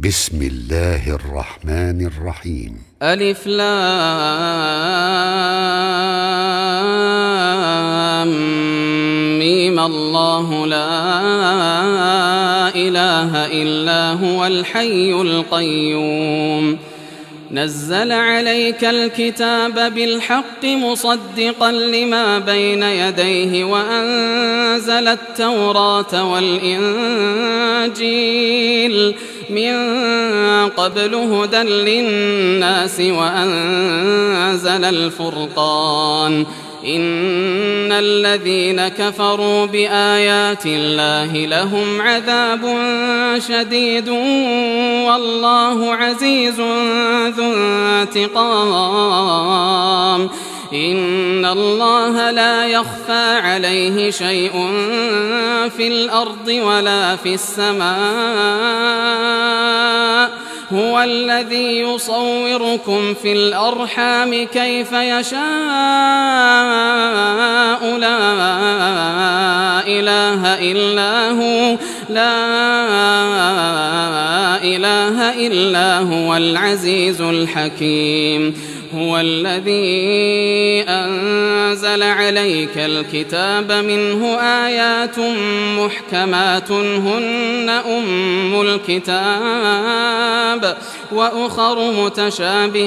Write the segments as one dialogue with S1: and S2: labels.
S1: بسم الله الرحمن الرحيم.
S2: ألف لام ميم. الله لا إله إلا هو الحي القيوم نزل عليك الكتاب بالحق مصدقا لما بين يديه وأنزل التوراة والإنجيل من قبل هدى للناس وأنزل الفرقان إن الذين كفروا بآيات الله لهم عذاب شديد والله عزيز ذو انتقام إن الله لا يخفى عليه شيء في الأرض ولا في السماء هو الذي يصوركم في الأرحام كيف يشاء لا إله إلا هو العزيز الحكيم هو الذي أنزل عليك الكتاب منه آيات محكمات هن أم الكتاب وأخر متشابهات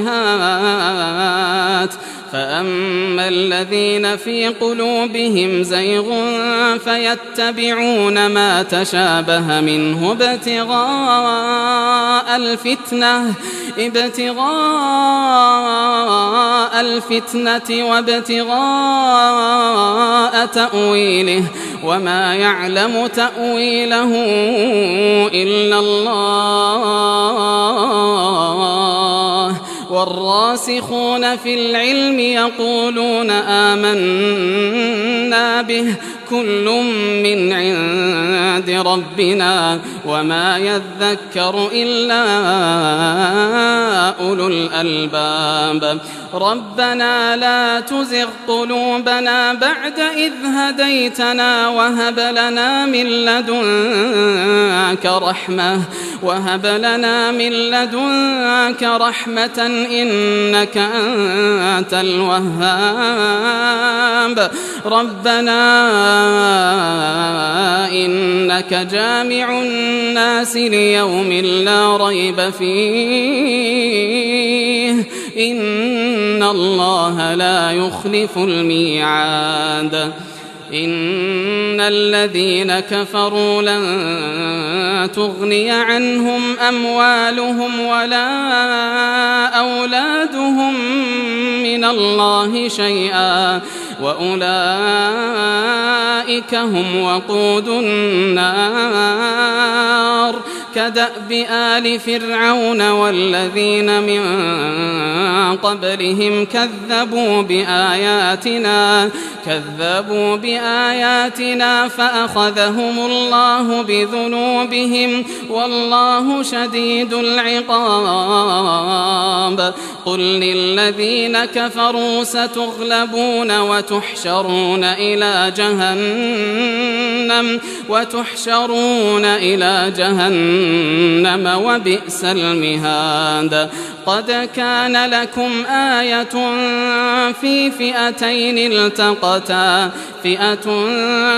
S2: فأما الذين في قلوبهم زيغ فيتبعون ما تشابه منه ابتغاء الفتنة وابتغاء تأويله وما يعلم تأويله إلا الله والراسخون في العلم يقولون آمنا به كل من عند ربنا وما يذكر إلا أولو الألباب ربنا لا تزغ قلوبنا بعد إذ هديتنا وهب لنا من لدنك رحمة إنك أنت الوهاب ربنا إنك جامع الناس ليوم لا ريب فيه إن الله لا يخلف الميعاد إن الذين كفروا لن تغني عنهم أموالهم ولا أولادهم من الله شيئا وأولئك هم وقود النار كدأب آل فرعون والذين من قبلهم كذبوا بآياتنا فأخذهم الله بذنوبهم والله شديد العقاب قل للذين كفروا ستغلبون وتحشرون إلى جهنم وبئس المهاد قد كان لكم آية في فئتين التقتا فئة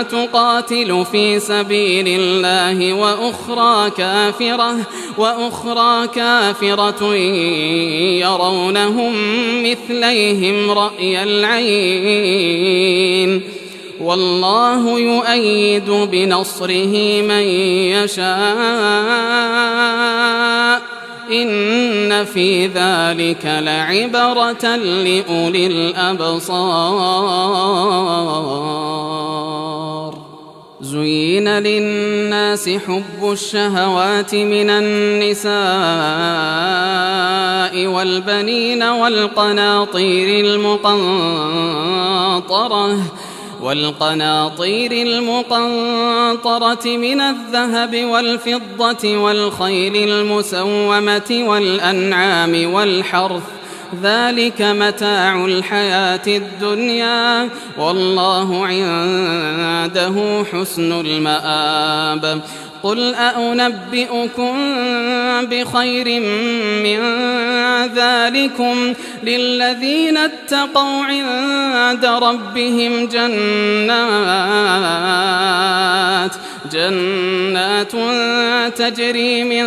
S2: تقاتل في سبيل الله وأخرى كافرة يرونهم مثليهم رأي العين والله يؤيد بنصره من يشاء إن في ذلك لعبرة لأولي الأبصار زين للناس حب الشهوات من النساء والبنين والقناطير المقنطرة من الذهب والفضة والخيل المسومة والأنعام والحرث ذلك متاع الحياة الدنيا والله عنده حسن المآب قل أنبئكم بخير من ذلكم للذين اتقوا عند ربهم جنات تجري من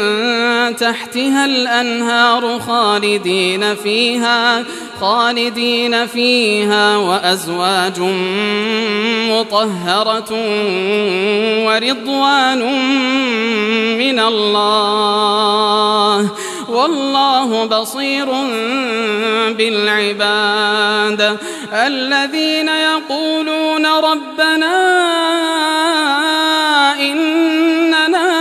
S2: تحتها الأنهار خالدين فيها وأزواج مطهرة ورضوان من الله والله بصير بالعباد الذين يقولون ربنا إننا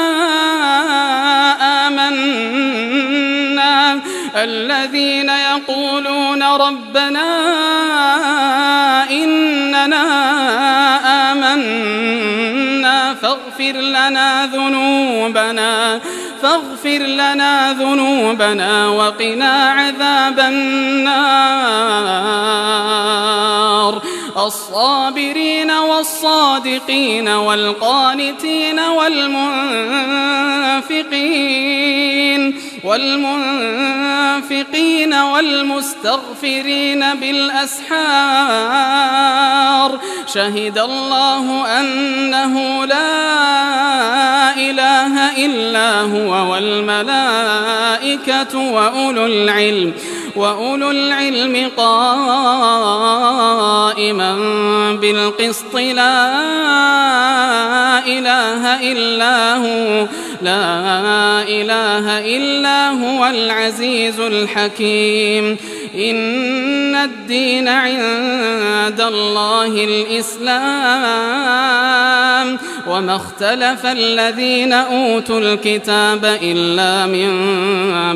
S2: آمنا فاغفر لنا ذنوبنا وقنا عذاب النار الصابرين والصادقين والقانتين والمنفقين والمستغفرين بالأسحار شهد الله أنه لا إله إلا هو والملائكة وأولو العلم قائما بالقسط لا إله إلا هو العزيز الحكيم إن الدين عند الله الإسلام وما اختلف الذين أوتوا الكتاب إلا من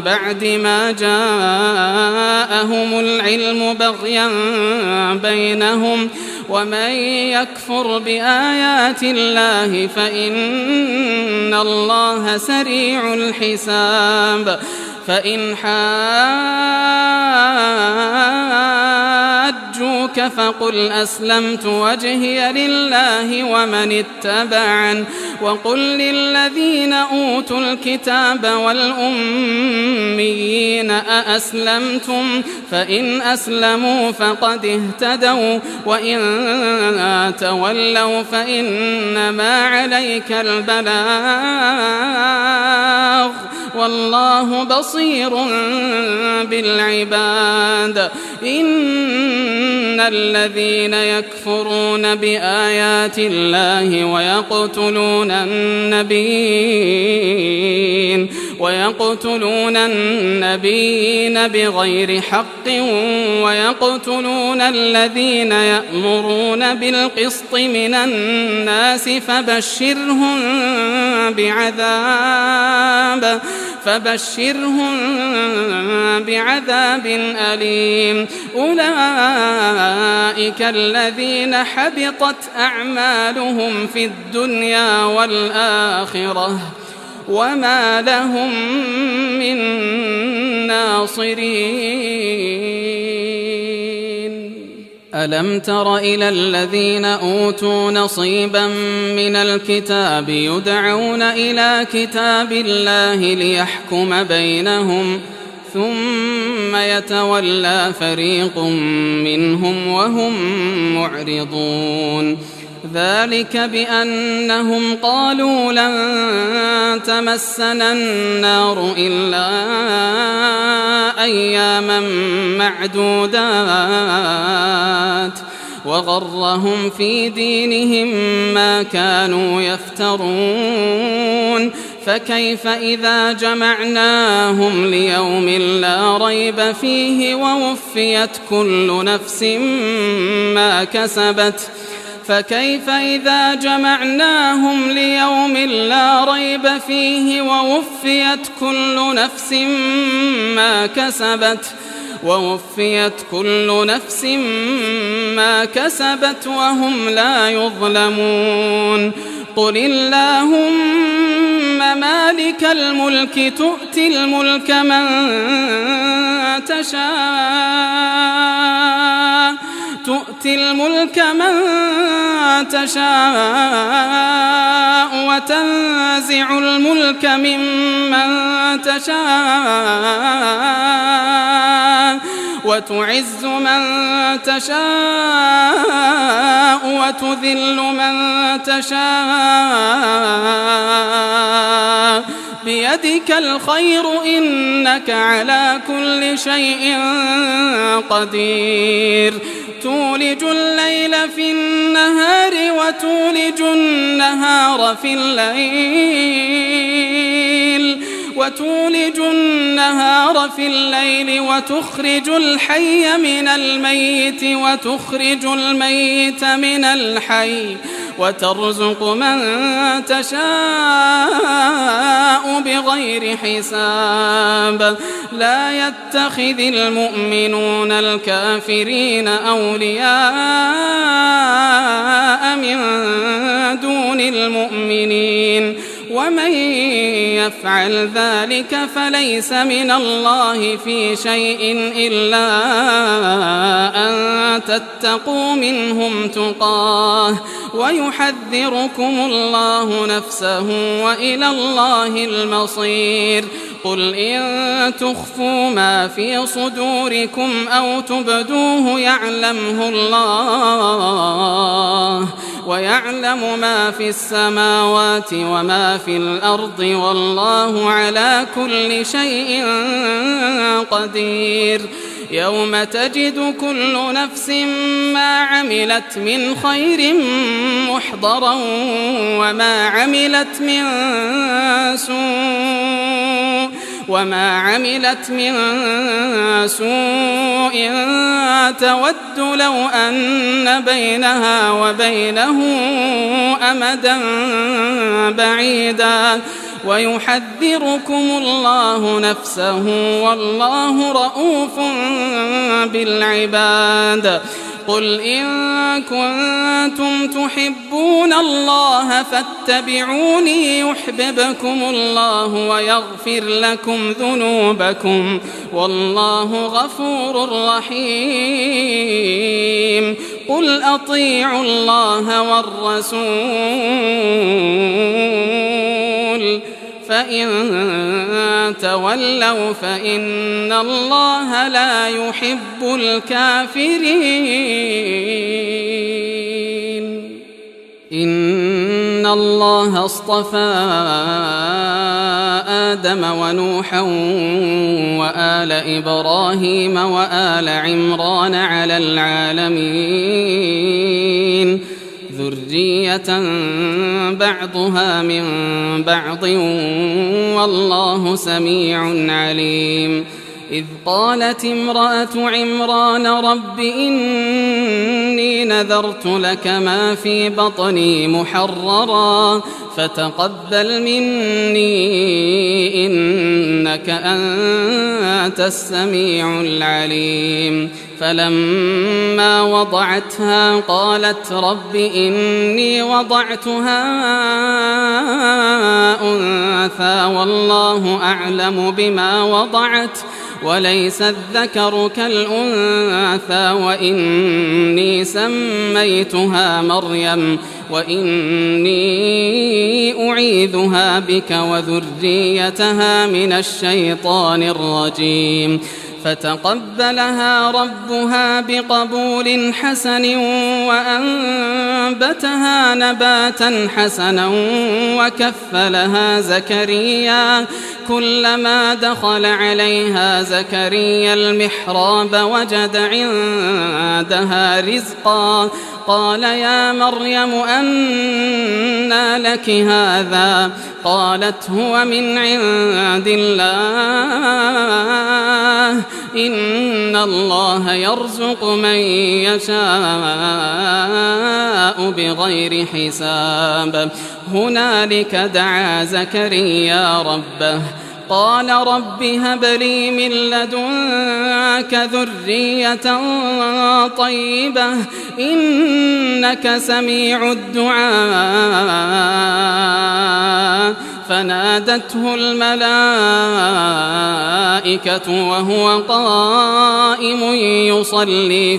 S2: بعد ما جاءهم العلم بغيا بينهم ومن يكفر بآيات الله فإن الله سريع الحساب فإن حاجوك فقل أسلمت وجهي لله ومن اتبعن وقل للذين أوتوا الكتاب والأميين أأسلمتم فإن أسلموا فقد اهتدوا وإن تولوا فإنما عليك البلاغ والله بصير بالعباد إن الذين يكفرون بآيات الله ويقتلون النبيين بغير حق ويقتلون الذين يأمرون بالقسط من الناس فبشرهم بعذاب أليم أولئك الذين حبطت أعمالهم في الدنيا والآخرة وما لهم من ناصرين ألم تر إلى الذين أوتوا نصيبا من الكتاب يدعون إلى كتاب الله ليحكم بينهم ثم يتولى فريق منهم وهم معرضون ذلك بأنهم قالوا لن تمسنا النار إلا أياما معدودات وغرهم في دينهم ما كانوا يفترون فكيف إذا جمعناهم ليوم لا ريب فيه ووفيت كل نفس ما كسبت فكيف إذا جمعناهم ليوم لا ريب فيه ووفيت كل نفس ما كسبت وهم لا يظلمون قل اللهم مالك الملك تؤتي الملك من تشاء تؤتي الملك من تشاء وتنزع الملك ممن تشاء وتعز من تشاء وتذل من تشاء بيدك الخير إنك على كل شيء قدير تولج الليل في النهار وتولج النهار في الليل وتخرج الحي من الميت وتخرج الميت من الحي وترزق من تشاء بغير حساب لا يتخذ المؤمنون الكافرين أولياء من دون المؤمنين ومن يفعل ذلك فليس من الله في شيء إلا أن تتقوا منهم تقاه ويحذركم الله نفسه وإلى الله المصير قل إن تخفوا ما في صدوركم أو تبدوه يعلمه الله ويعلم ما في السماوات وما في الأرض والله على كل شيء قدير يوم تجد كل نفس ما عملت من خير محضرا وما عملت من سوء تود لو أن بينها وبينه أمدا بعيدا ويحذركم الله نفسه والله رؤوف بالعباد قل إن كنتم تحبون الله فاتبعوني يحببكم الله ويغفر لكم ذنوبكم والله غفور رحيم قل أطيعوا الله والرسول فإن تولوا فإن الله لا يحب الكافرين إن الله اصطفى آدم ونوحا وآل إبراهيم وآل عمران على العالمين ذرية بعضها من بعض والله سميع عليم إذ قالت امرأة عمران رب إني نذرت لك ما في بطني محررا فتقبل مني إنك أنت السميع العليم فلما وضعتها قالت رب إني وضعتها أنثى والله أعلم بما وضعت وليس الذكر كالأنثى وإني سميتها مريم وإني أعيذها بك وذريتها من الشيطان الرجيم فتقبلها ربها بقبول حسن وأنبتها نباتا حسنا وكفلها زكريا كلما دخل عليها زكريا المحراب وجد عندها رزقا قال يا مريم أنى لك هذا قالت هو من عند الله إن الله يرزق من يشاء بغير حساب هنالك دعا زكريا ربه قال رب هب لي من لدنك ذرية طيبة إنك سميع الدعاء فنادته الملائكة الملائكة وهو قائم يصلي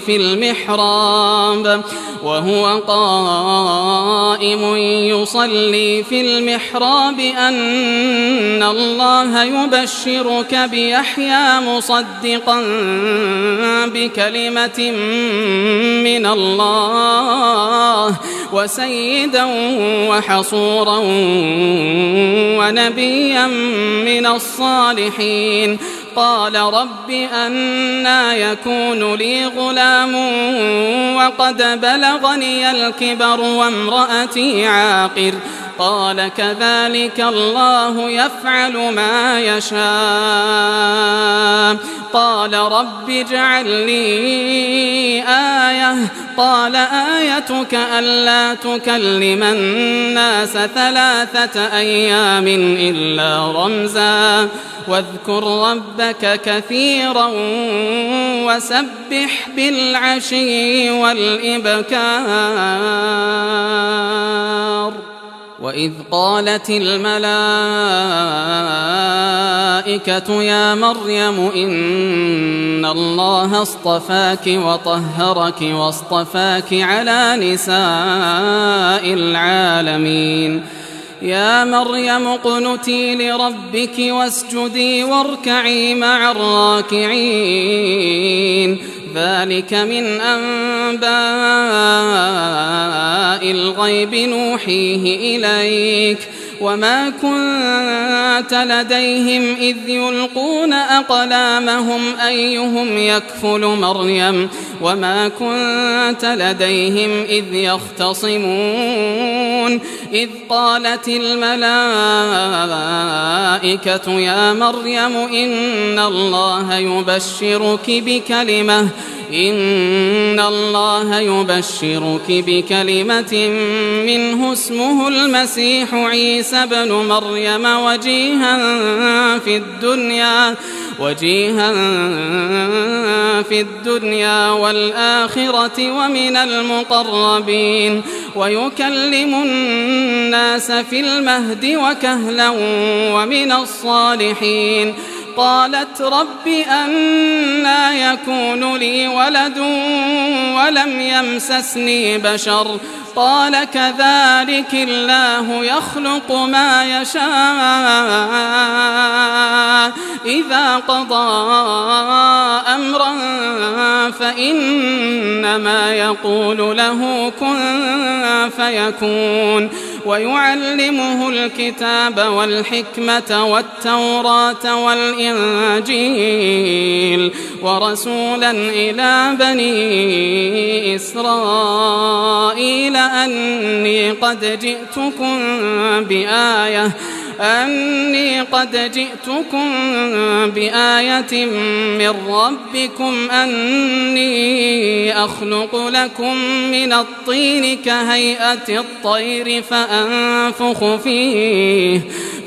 S2: في المحراب أن الله يبشرك بيحيى مصدقا بكلمة من الله وسيدا وحصورا ونبيا من الصالحين. قال رب أنى يكون لي غلام وقد بلغني الكبر وامرأتي عاقر. قال كذلك الله يفعل ما يشاء. قال رب اجعل لي آية. قال آيتك ألا تكلم الناس 3 أيام إلا رمزا واذكر ربك كثيرا وسبح بالعشي والإبكار. وإذ قالت الملائكة يا مريم إن الله اصطفاك وطهرك واصطفاك على نساء العالمين. يا مريم اقنتي لربك واسجدي واركعي مع الراكعين. ذلك من أنباء الغيب نوحيه إليك وما كنت لديهم إذ يلقون أقلامهم أيهم يكفل مريم وما كنت لديهم إذ يختصمون. إذ قالت الملائكة يا مريم إن الله يبشرك بكلمة منه اسمه المسيح عيسى بن مريم وجيها في الدنيا والآخرة ومن المقربين ويكلم الناس في المهد وكهلا ومن الصالحين. قالت رب أنى يكون لي ولد ولم يمسسني بشر. قال كذلك الله يخلق ما يشاء إذا قضى أمرا فإنما يقول له كن فيكون. ويعلمه الكتاب والحكمة والتوراة والإنجيل ورسولا إلى بني إسرائيل أني قد جئتكم بآية من ربكم أني أخلق لكم من الطين كهيئة الطير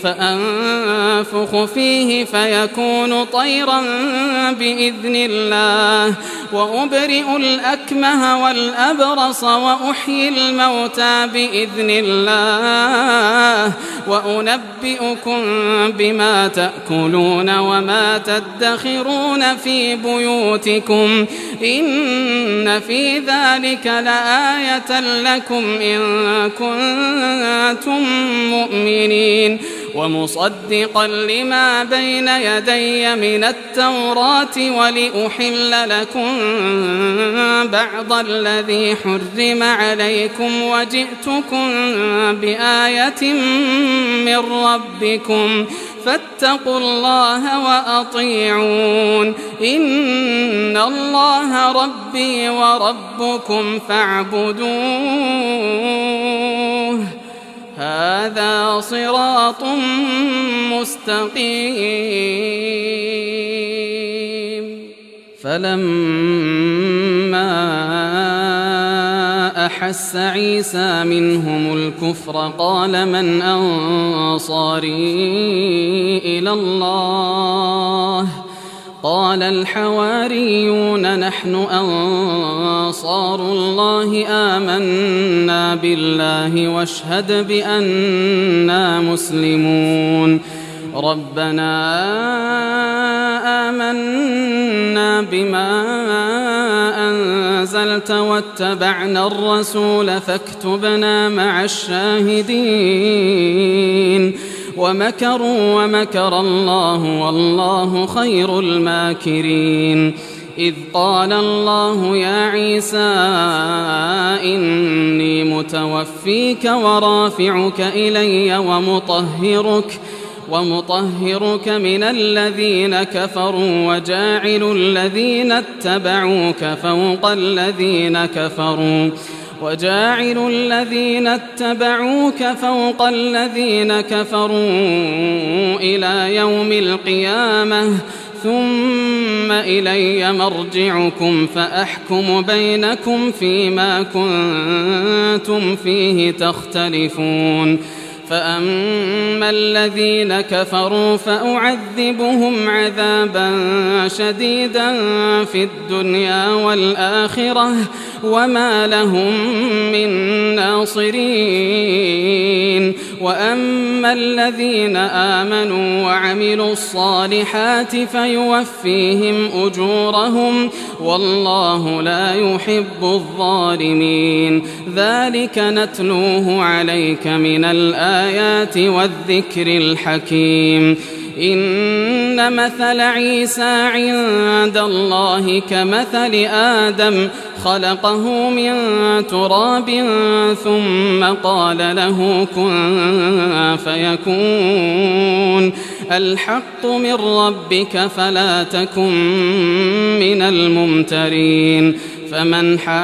S2: فأنفخ فيه فيكون طيرا بإذن الله وأبرئ الأكمه والأبرص وأحيي الموتى بإذن الله وأنبئكم بما تأكلون وما تدخرون في بيوتكم إن في ذلك لآية لكم إن كنتم مؤمنين. ومصدقا لما بين يدي من التوراة ولأحل لكم بعض الذي حرم عليكم وجئتكم بآية من ربكم فاتقوا الله وأطيعون. إن الله ربي وربكم فاعبدوه هذا صراط مستقيم. فلما أحس عيسى منهم الكفر قال من أنصاري إلى الله قال الحواريون نحن أنصار الله آمنا بالله واشهد بأننا مسلمون. ربنا بما أنزلت واتبعنا الرسول فاكتبنا مع الشاهدين ومكروا ومكر الله والله خير الماكرين إذ قال الله يا عيسى إني متوفيك ورافعك إلي ومطهرك من الذين كفروا وجاعل الذين اتبعوك فوق الذين كفروا إلى يوم القيامة ثم إلي مرجعكم فأحكم بينكم فيما كنتم فيه تختلفون فأما الذين كفروا فأعذبهم عذابا شديدا في الدنيا والآخرة وما لهم من ناصرين وأما الذين آمنوا وعملوا الصالحات فيوفيهم أجورهم والله لا يحب الظالمين ذلك نتلوه عليك من الآيات والذكر الحكيم إن مثل عيسى عند الله كمثل آدم خلقه من تراب ثم قال له كن فيكون الحق من ربك فلا تكن من الممترين فمن حاجك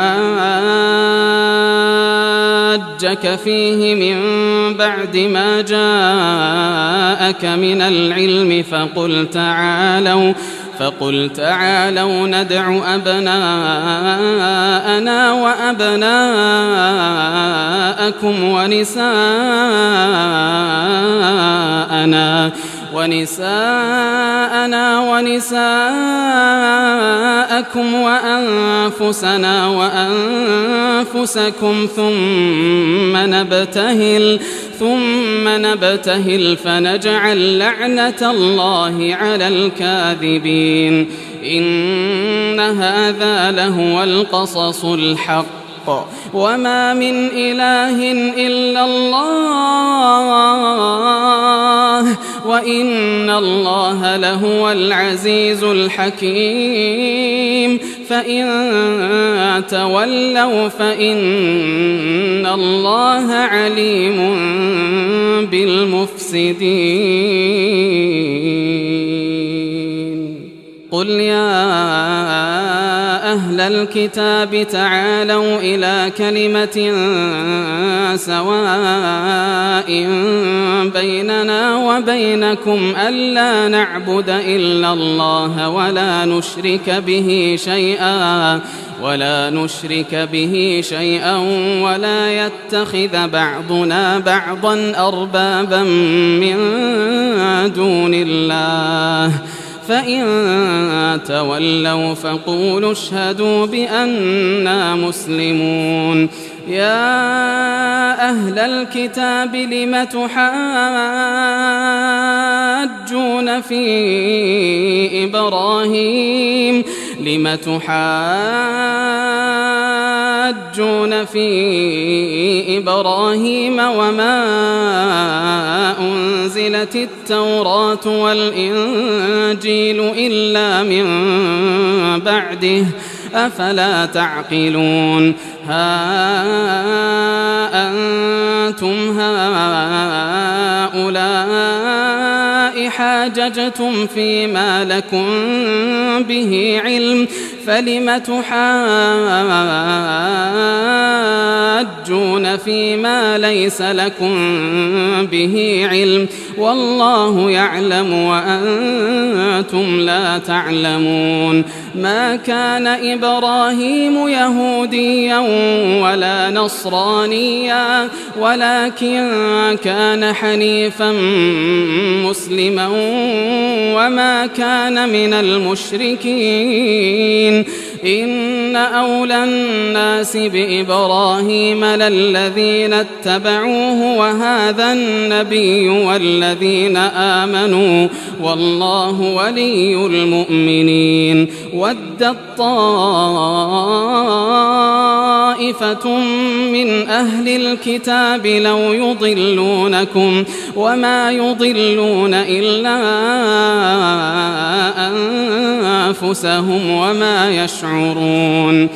S2: فيه من بعد ما جاءك من العلم فقل تعالوا ندع أبناءنا وأبناءكم ونساءنا ونساءكم وأنفسنا وأنفسكم ثم نبتهل فنجعل لعنة الله على الكاذبين إن هذا لهو القصص الحق وما من إله إلا الله وإن الله لهو العزيز الحكيم فإن تولوا فإن الله عليم بالمفسدين قل يا أهل الكتاب تعالوا إلى كلمة سواء بيننا وبينكم ألا نعبد إلا الله ولا نشرك به شيئا ولا يتخذ بعضنا بعضا أربابا من دون الله فإن تولوا فقولوا اشهدوا بأننا مسلمون يا أهل الكتاب لم تحاجون في إبراهيم وما أنزلت التوراة والإنجيل إلا من بعده أفلا تعقلون ها أنتم هؤلاء حاججتم فيما لكم به علم فلم تحاجون فيما ليس لكم به علم والله يعلم وأنتم لا تعلمون ما كان إبراهيم يهوديا ولا نصرانيا ولكن كان حنيفا مسلما وما كان من المشركين إن أولى الناس بإبراهيم للذين اتبعوه وهذا النبي والذين آمنوا والله ولي المؤمنين ودت طائفة من أهل الكتاب لو يضلونكم وما يضلون إلا أنفسهم وما يشعرون.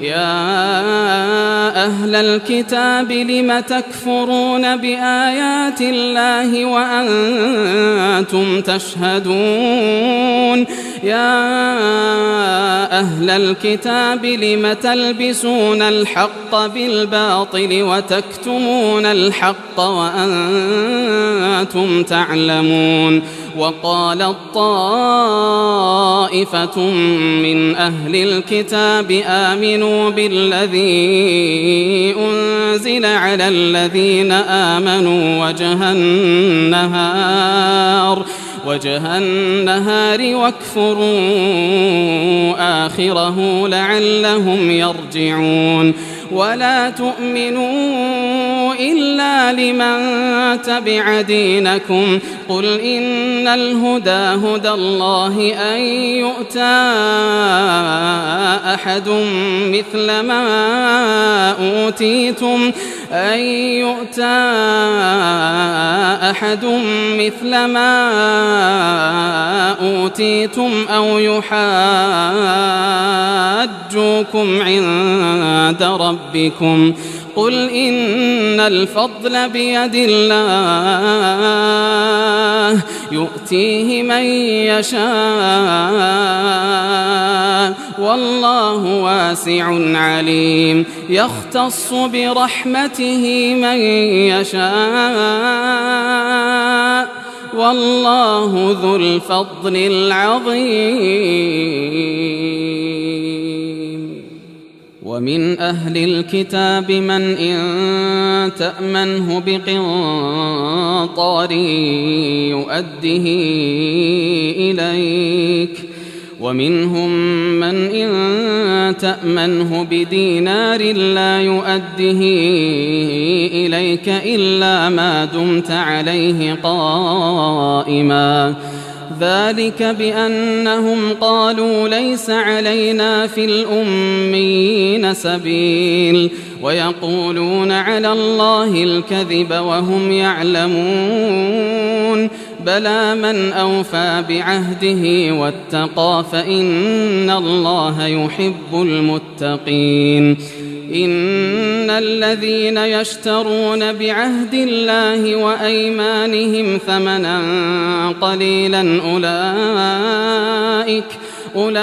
S2: يا أهل الكتاب لم تكفرون بآيات الله وأنتم تشهدون. يا أهل الكتاب لم تلبسون الحق بالباطل وتكتمون الحق وأنتم تعلمون. وقالت طائفة من أهل الكتاب آمنوا بالذي أنزل على الذين آمنوا وجه النهار واكفروا آخره لعلهم يرجعون. ولا تؤمنوا إلا لمن تبع دينكم قل إن الهدى هدى الله أن يؤتى أحد مثل ما أوتيتم أو يحاجوكم عند ربكم قل إن الفضل بيد الله يؤتيه من يشاء والله واسع عليم. يختص برحمته من يشاء والله ذو الفضل العظيم. ومن أهل الكتاب من إن تأمنه بقنطار يؤده إليك ومنهم من إن تأمنه بدينار لا يؤده إليك إلا ما دمت عليه قائما ذلك بأنهم قالوا ليس علينا في الأميين سبيل ويقولون على الله الكذب وهم يعلمون. بلى من أوفى بعهده واتقى فإن الله يحب المتقين. إن الذين يشترون بعهد الله وأيمانهم ثمنا قليلا أولئك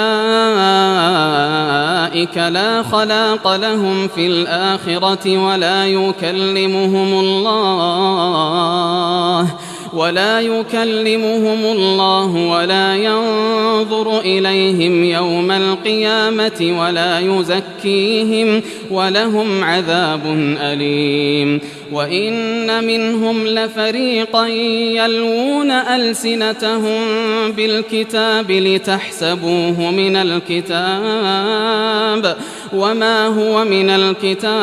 S2: لا خلاق لهم في الآخرة ولا يكلمهم الله ولا ينظر إليهم يوم القيامة ولا يزكيهم ولهم عذاب أليم. وإن منهم لفريقا يلوون ألسنتهم بالكتاب لتحسبوه من الكتاب وما هو من الكتاب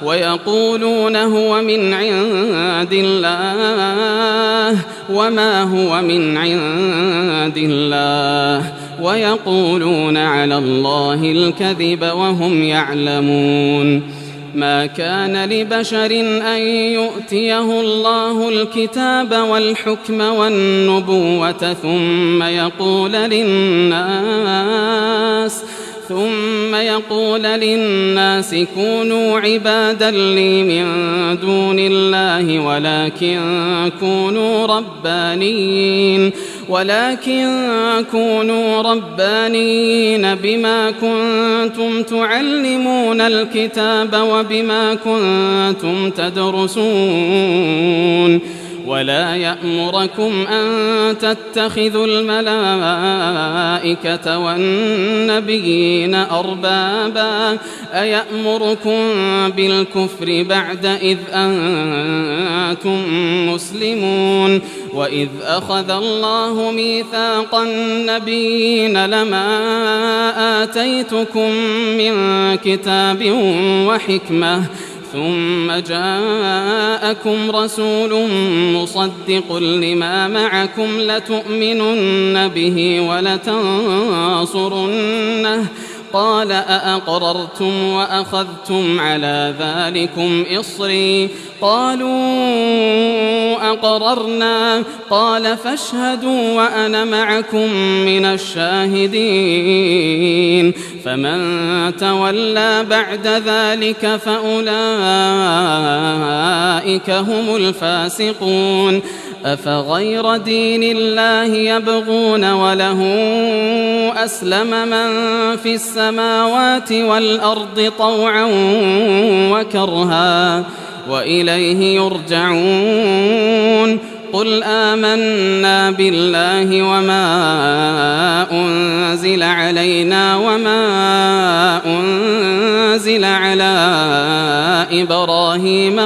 S2: ويقولون هو من عند الله وما هو من عند الله ويقولون على الله الكذب وهم يعلمون. ما كان لبشر أن يؤتيه الله الكتاب والحكم والنبوة ثم يقول للناس كونوا عبادا لي من دون الله ولكن كونوا ربانيين بما كنتم تعلمون الكتاب وبما كنتم تدرسون. ولا يأمركم أن تتخذوا الملائكة والنبيين أربابا أيأمركم بالكفر بعد إذ أنتم مسلمون. وإذ أخذ الله ميثاق النبيين لما آتيتكم من كتاب وحكمة ثم جاءكم رسول مصدق لما معكم لتؤمنن به ولتنصرنه قال أأقررتم وأخذتم على ذلكم إصري قالوا أقررنا قال فاشهدوا وأنا معكم من الشاهدين فمن تولى بعد ذلك فأولئك هم الفاسقون أفغير دين الله يبغون وله أسلم من في السماوات والأرض طوعا وكرها وإليه يرجعون قل آمنا بالله وما أنزل علينا وما أنزل على إبراهيم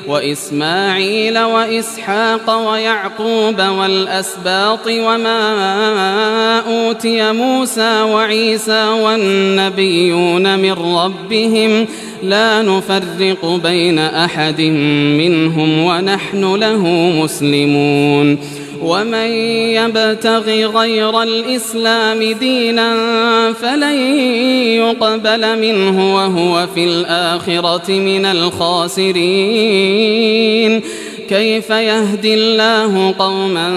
S2: وإسماعيل وإسحاق ويعقوب والأسباط وما أوتي موسى وعيسى والنبيون من ربهم لا نفرق بين أحد منهم ونحن له مسلمون ومن يبتغ غير الإسلام دينا فلن يقبل منه وهو في الآخرة من الخاسرين كيف يهدي الله قوما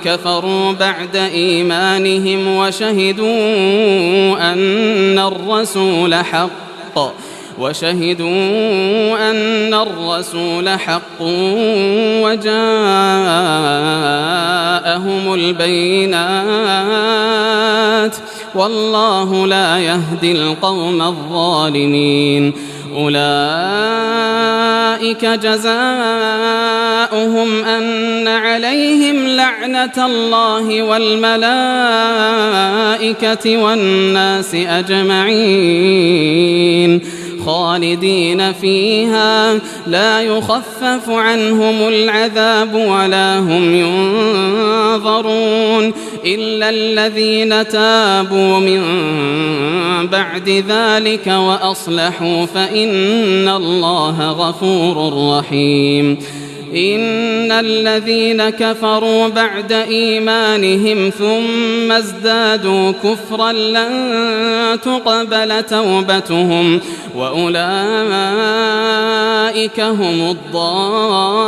S2: كفروا بعد إيمانهم وشهدوا أن الرسول حق وجاءهم البينات والله لا يهدي القوم الظالمين أولئك جزاؤهم أن عليهم لعنة الله والملائكة والناس أجمعين خالدين فيها لا يخفف عنهم العذاب ولا هم ينظرون إلا الذين تابوا من بعد ذلك وأصلحوا فإن الله غفور رحيم إن الذين كفروا بعد إيمانهم ثم ازدادوا كفرا لن تقبل توبتهم وأولئك هم الضالون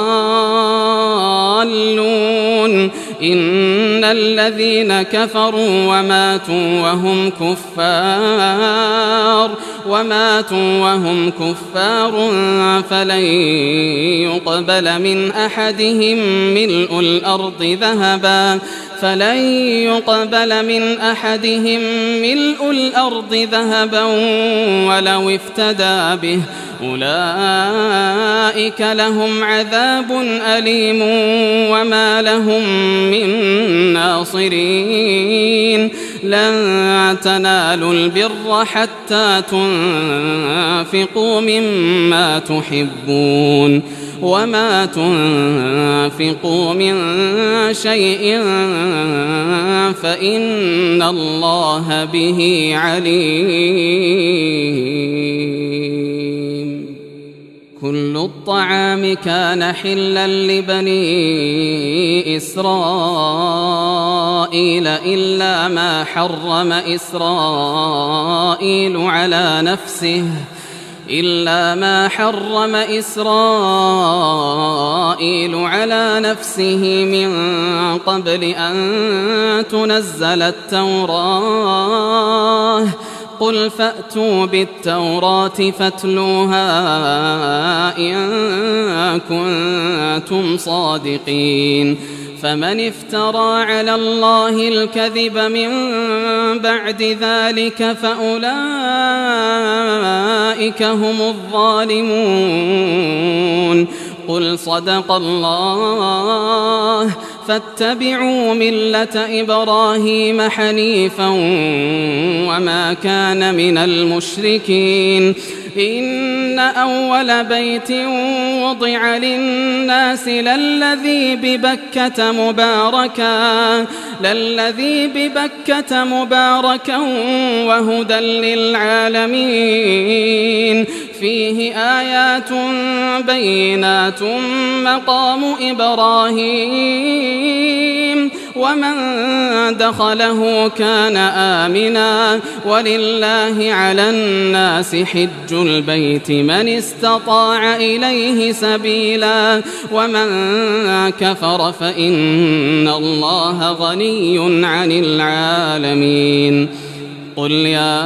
S2: إن الذين كفروا وماتوا وهم كفار فلن يقبل من أحدهم ملء الأرض ذهبا ولو افتدى به أولئك لهم عذاب أليم وما لهم من ناصرين لن تنالوا البر حتى تنفقوا مما تحبون وما تنفقوا من شيء فإن الله به عليم كل الطعام كان حلا لبني إسرائيل إلا ما حرم إسرائيل على نفسه من قبل أن تنزل التوراة قل فأتوا بالتوراة فاتلوها إن كنتم صادقين فمن افترى على الله الكذب من بعد ذلك فأولئك هم الظالمون قل صدق الله فاتبعوا ملة إبراهيم حنيفا وما كان من المشركين إن أول بيت وضع للناس للذي ببكة مباركا وهدى للعالمين فيه آيات بينات مقام إبراهيم ومن دخله كان آمنا ولله على الناس حج البيت من استطاع إليه سبيلا ومن كفر فإن الله غني عن العالمين قل يا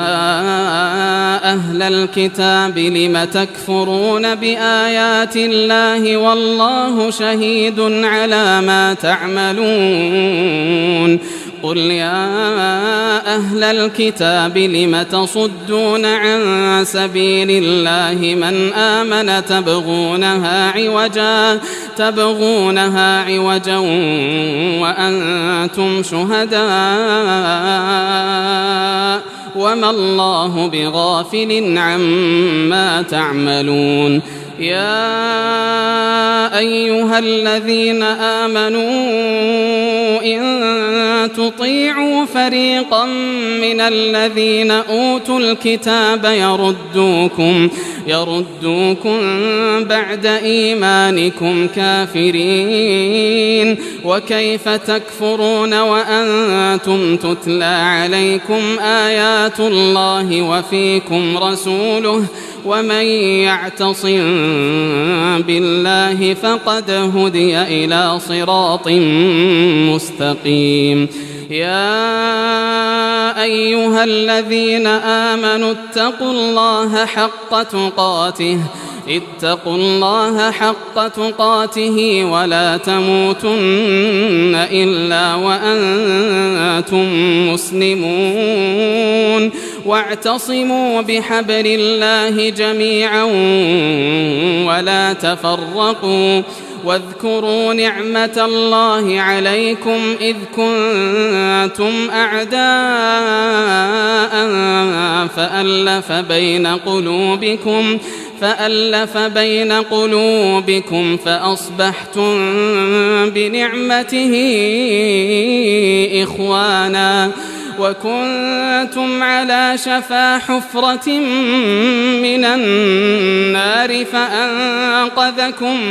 S2: أهل الكتاب لم تكفرون بآيات الله والله شهيد على ما تعملون قل يا أهل الكتاب لم تصدون عن سبيل الله من آمن تبغونها عوجا وأنتم شهداء وما الله بغافل عما تعملون يا أيها الذين آمنوا إن تطيعوا فريقا من الذين أوتوا الكتاب يردوكم بعد إيمانكم كافرين وكيف تكفرون وأنتم تتلى عليكم آيات الله وفيكم رسوله ومن يعتصم بالله فقد هدي إلى صراط مستقيم يا أيها الذين آمنوا اتقوا الله حق تقاته ولا تموتن إلا وأنتم مسلمون واعتصموا بحبل الله جميعا ولا تفرقوا واذكروا نعمة الله عليكم إذ كنتم أعداء فألف بين قلوبكم فأصبحتم بنعمته إخوانا وكنتم على شفا حفرة من النار فأنقذكم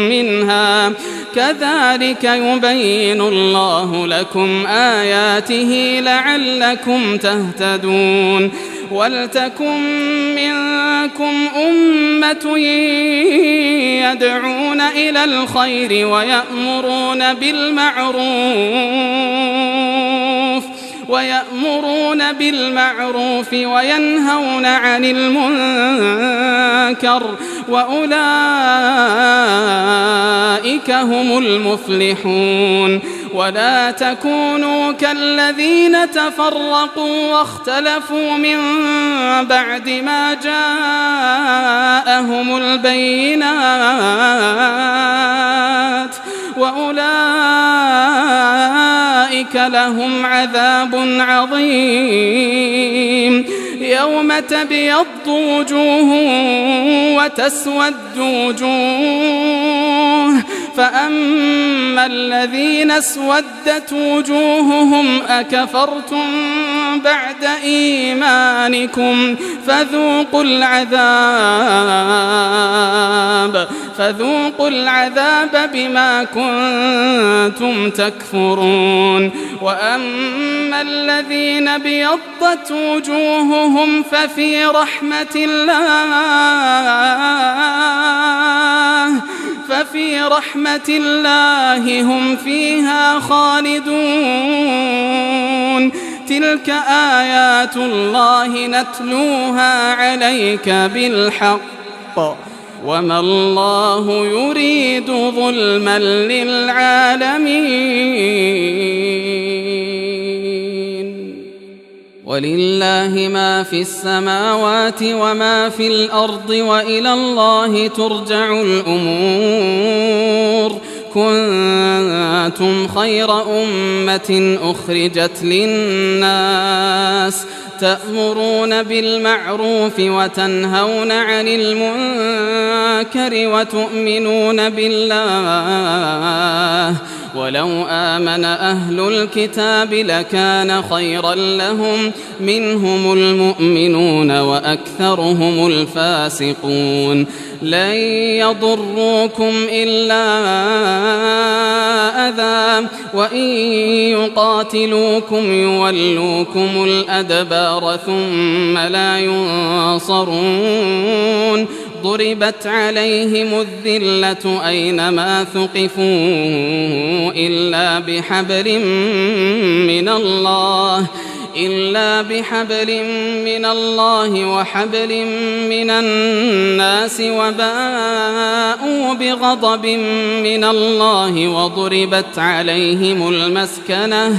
S2: منها كذلك يبين الله لكم آياته لعلكم تهتدون ولتكن منكم أمة يدعون إلى الخير ويأمرون بالمعروف وينهون عن المنكر وأولئك هم المفلحون ولا تكونوا كالذين تفرقوا واختلفوا من بعد ما جاءهم البينات وأولئك لهم عذاب عظيم يوم تبيض وجوه وتسود وجوه فأما الذين اسودت وجوههم أكفرتم بعد إيمانكم فذوقوا العذاب بما كنتم تكفرون وأما الذين ابيضت وجوههم ففي رحمة الله هم فيها خالدون تلك آيات الله نتلوها عليك بالحق وما الله يريد ظلما للعالمين ولله ما في السماوات وما في الأرض وإلى الله ترجع الأمور كنتم خير أمة أخرجت للناس تأمرون بالمعروف وتنهون عن المنكر وتؤمنون بالله ولو آمن أهل الكتاب لكان خيرا لهم منهم المؤمنون وأكثرهم الفاسقون لن يضروكم إلا أذى وإن يقاتلوكم يولوكم الأدبار ثم لا ينصرون ضربت عليهم الذلة أينما ثقفوا إلا بحبل من الله وحبل من الناس وباءوا بغضب من الله وضربت عليهم المسكنة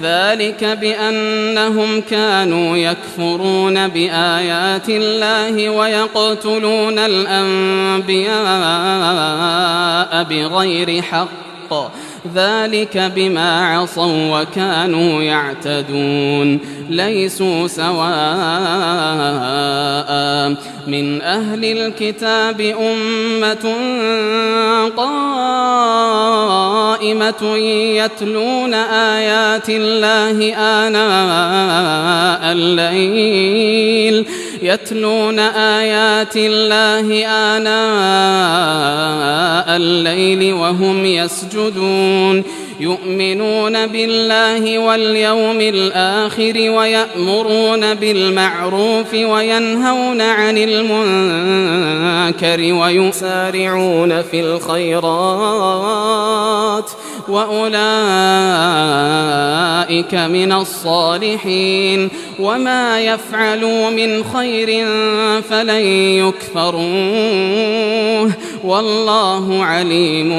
S2: ذلك بأنهم كانوا يكفرون بآيات الله ويقتلون الأنبياء بغير حق ذلك بما عصوا وكانوا يعتدون ليسوا سواء من أهل الكتاب أمة قائمة يتلون آيات الله آناء الليل وهم يسجدون يؤمنون بالله واليوم الآخر ويأمرون بالمعروف وينهون عن المنكر ويسارعون في الخيرات وأولئك من الصالحين وما يفعلوا من خير فلن يكفروه والله عليم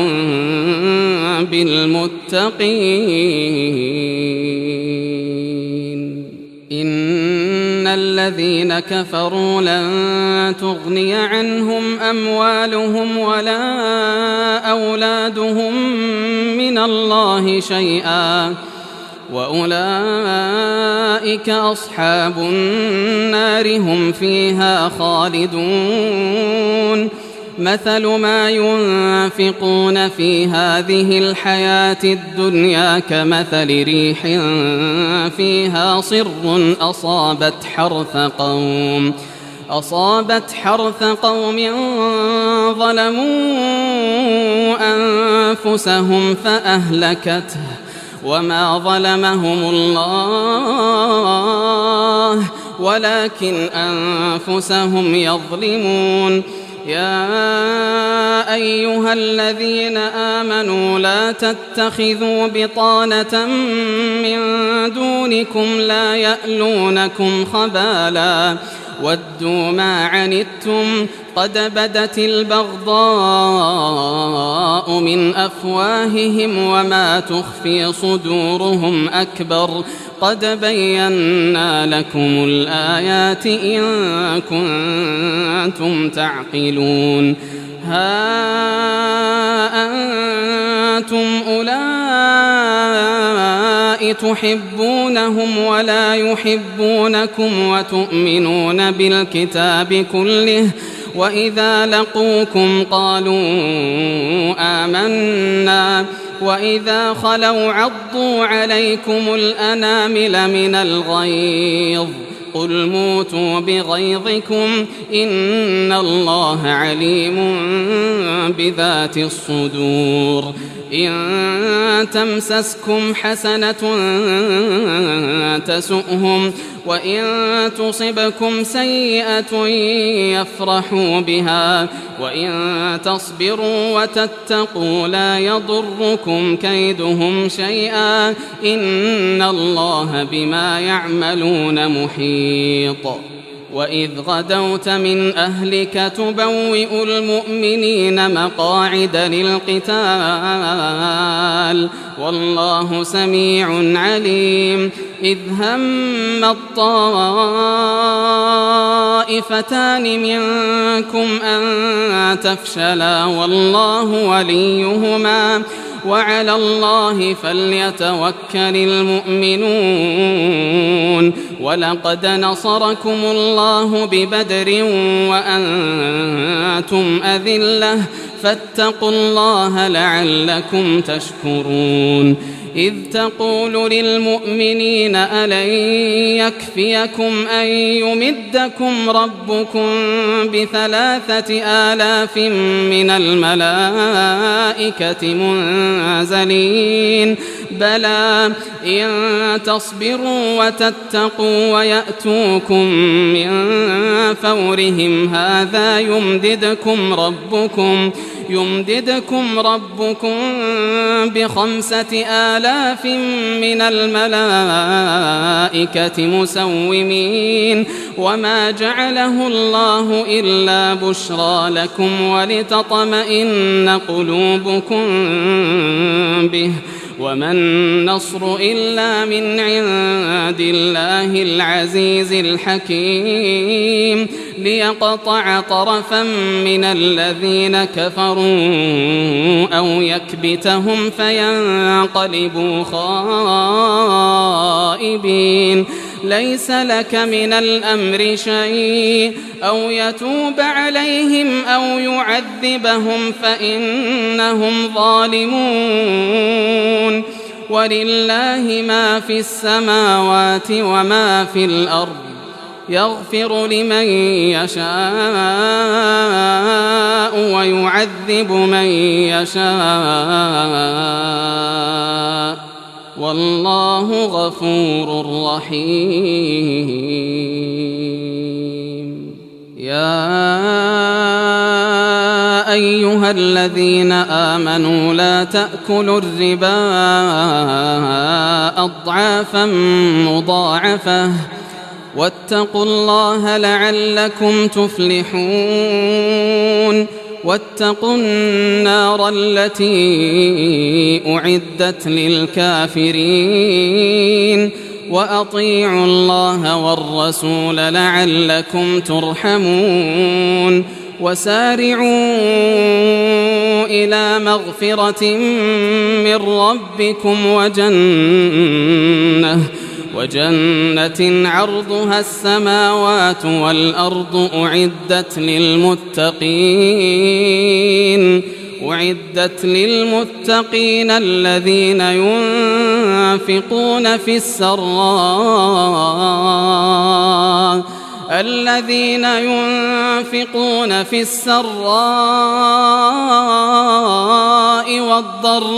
S2: بالمتقين إن الذين كفروا لن تغني عنهم أموالهم ولا أولادهم من الله شيئا وأولئك أصحاب النار هم فيها خالدون مثل ما ينفقون في هذه الحياة الدنيا كمثل ريح فيها صر أصابت حرث قوم ظلموا أنفسهم فأهلكته وما ظلمهم الله ولكن أنفسهم يظلمون يا أيها الذين آمنوا لا تتخذوا بطانة من دونكم لا يألونكم خبالا ودوا ما عنتم قد بدت البغضاء من أفواههم وما تخفي صدورهم أكبر قد بينا لكم الآيات إن كنتم تعقلون ها أنتم أولئك تحبونهم ولا يحبونكم وتؤمنون بالكتاب كله وإذا لقوكم قالوا آمنا وإذا خلوا عضوا عليكم الأنامل من الغيظ قل موتوا بغيظكم إن الله عليم بذات الصدور إن تمسسكم حسنة تسؤهم وإن تصبكم سيئة يفرحوا بها وإن تصبروا وتتقوا لا يضركم كيدهم شيئا إن الله بما يعملون محيط وإذ غدوت من أهلك تبوئ المؤمنين مقاعد للقتال والله سميع عليم. إذ هم الطائفتان منكم أن تفشلا والله وليهما وعلى الله فليتوكل المؤمنون. ولقد نصركم الله ببدر وأنتم أذلة فاتقوا الله لعلكم تشكرون. إذ تقول للمؤمنين ألن يكفيكم أن يمدكم ربكم ب3,000 من الملائكة منزلين بلى إن تصبروا وتتقوا ويأتوكم من فورهم هذا يمددكم ربكم ب5,000 من الملائكة مسومين وما جعله الله إلا بشرى لكم ولتطمئن قلوبكم به وما النصر إلا من عند الله العزيز الحكيم ليقطع طرفا من الذين كفروا أو يكبتهم فينقلبوا خائبين. ليس لك من الأمر شيء أو يتوب عليهم أو يعذبهم فإنهم ظالمون. ولله ما في السماوات وما في الأرض يغفر لمن يشاء ويعذب من يشاء والله غفور رحيم. يا أيها الذين آمنوا لا تأكلوا الربا أضعافا مضاعفة واتقوا الله لعلكم تفلحون. واتقوا النار التي أعدت للكافرين وأطيعوا الله والرسول لعلكم ترحمون. وسارعوا إلى مغفرة من ربكم وجنة عرضها السماوات والأرض أعدت للمتقين الذين ينفقون في السراء والضراء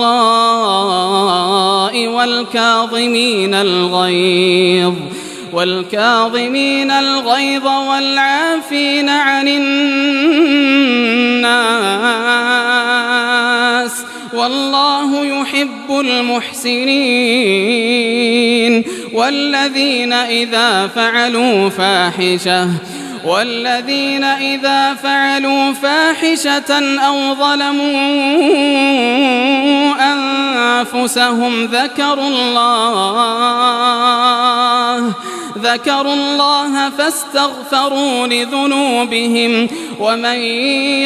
S2: والكاظمين الغيظ والعافين عن الناس والله يحب المحسنين. والذين إذا فعلوا فاحشة أو ظلموا أنفسهم ذكروا الله فاستغفروا لذنوبهم ومن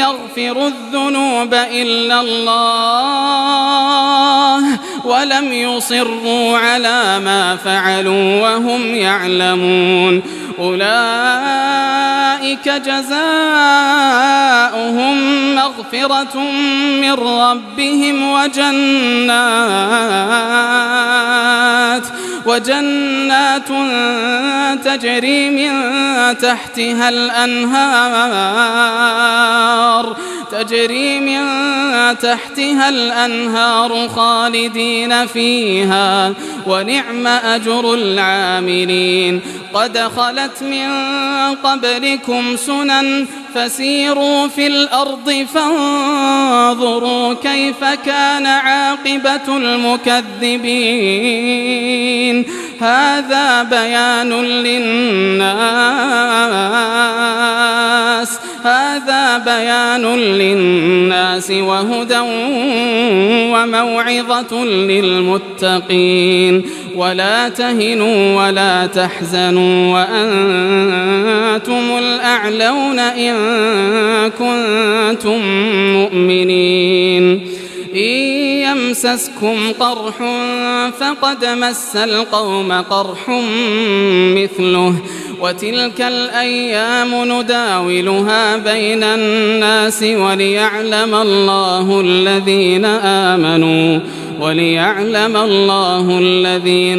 S2: يغفر الذنوب إلا الله ولم يصروا على ما فعلوا وهم يعلمون. أولئك جزاؤهم مغفرة من ربهم وجنات تجري من تحتها الأنهار خالدين فيها ونعم أجر العاملين. قد خلت من قبلكم سنن فسيروا في الأرض فانظروا كيف كان عاقبة المكذبين. هذا بيان للناس هذا بيان للناس وهدى وموعظة للمتقين ولا تهنوا ولا تحزنوا وأنتم الأعلون إن كنتم مؤمنين إن يمسسكم قرح فقد مس القوم قرح مثله وتلك الأيام نداولها بين الناس وليعلم الله الذين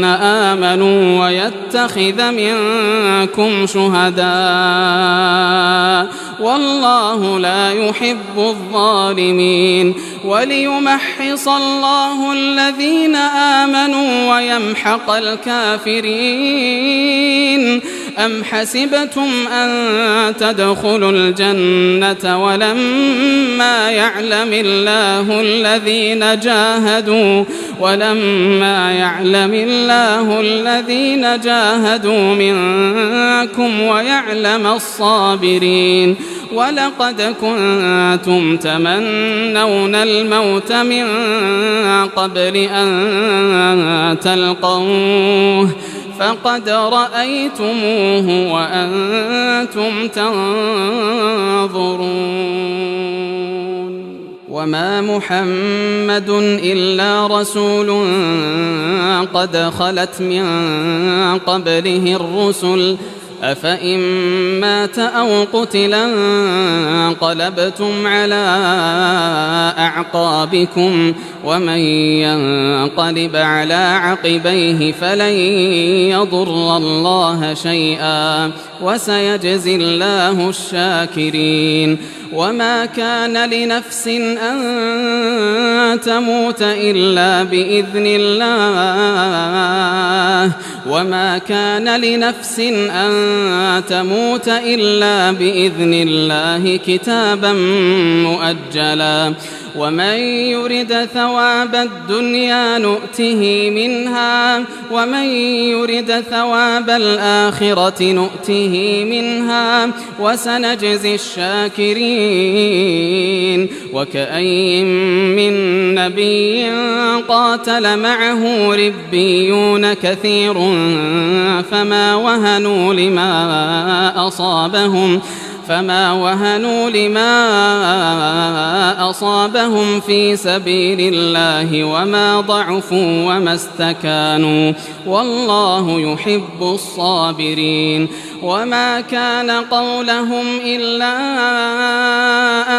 S2: آمنوا ويتخذ منكم شهداء والله لا يحب الظالمين وليمحص الله الذين آمنوا ويمحق الكافرين أم حسبتم أن تدخلوا الجنة ولما يعلم الله الذين جاهدوا منكم ويعلم الصابرين ولقد كنتم تمنون الموت من قبل أن تلقوه فقد رأيتموه وأنتم تنظرون وما محمد إلا رسول قد خلت من قبله الرسل أفإن مات أو قتلا انقلبتم على أعقابكم ومن ينقلب على عقبيه فلن يضر الله شيئا وسيجزي الله الشاكرين وما كان لنفس أن تموت إلا بإذن الله وما كان لنفس أن تموت إلا بإذن الله كتابا مؤجلا ومن يرد ثواب الدنيا نؤته منها ومن يرد ثواب الآخرة نؤته منها وسنجزي الشاكرين وكأين من نبي قاتل معه ربيون كثير فما وهنوا لما أصابهم في سبيل الله وما ضعفوا وما استكانوا والله يحب الصابرين وما كان قولهم إلا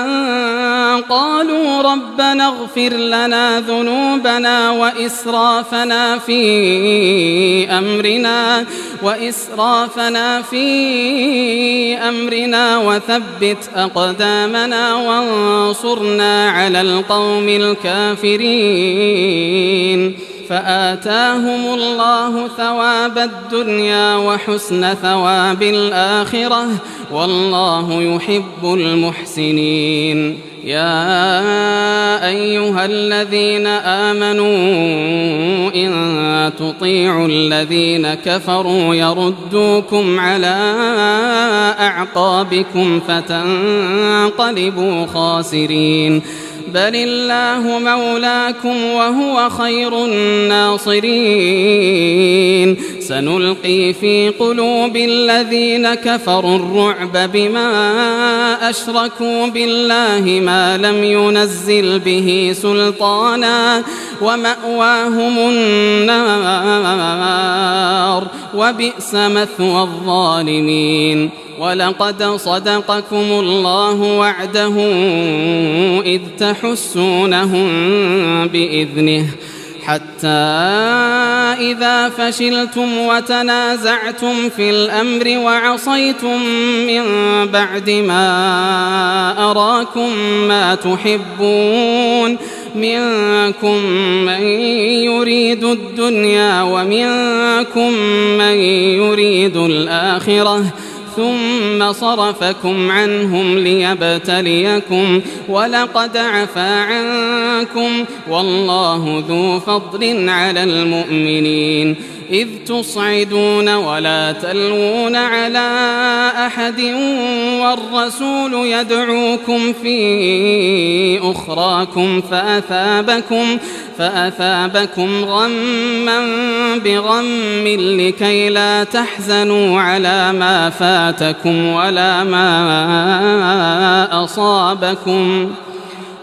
S2: أن قالوا ربنا اغفر لنا ذنوبنا وإسرافنا في أمرنا وثبت أقدامنا وانصرنا على القوم الكافرين فآتاهم الله ثواب الدنيا وحسن ثواب الآخرة والله يحب المحسنين يا أيها الذين آمنوا إن تطيعوا الذين كفروا يردوكم على أعقابكم فتنقلبوا خاسرين بل الله مولاكم وهو خير الناصرين سنلقي في قلوب الذين كفروا الرعب بما أشركوا بالله ما لم ينزل به سلطانا ومأواهم النار وبئس مثوى الظالمين ولقد صدقكم الله وعده إذ تحسونهم بإذنه حتى إذا فشلتم وتنازعتم في الأمر وعصيتم من بعد ما أراكم ما تحبون منكم من يريد الدنيا ومنكم من يريد الآخرة ثم صرفكم عنهم ليبتليكم ولقد عفا عنكم والله ذو فضل على المؤمنين إذ تصعدون ولا تلوون على أحد والرسول يدعوكم في أخراكم فأثابكم غما بغم لكي لا تحزنوا على ما فاتكم ولا ما أصابكم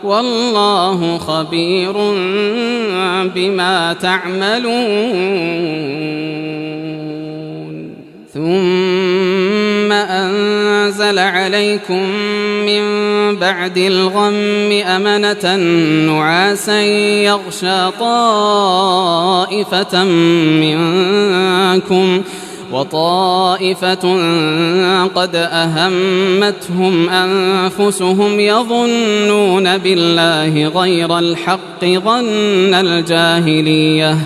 S2: والله خبير بما تعملون. ثم أنزل عليكم من بعد الغم أمنة نعاسا يغشى طائفة منكم وطائفة قد أهمتهم أنفسهم يظنون بالله غير الحق ظن الجاهلية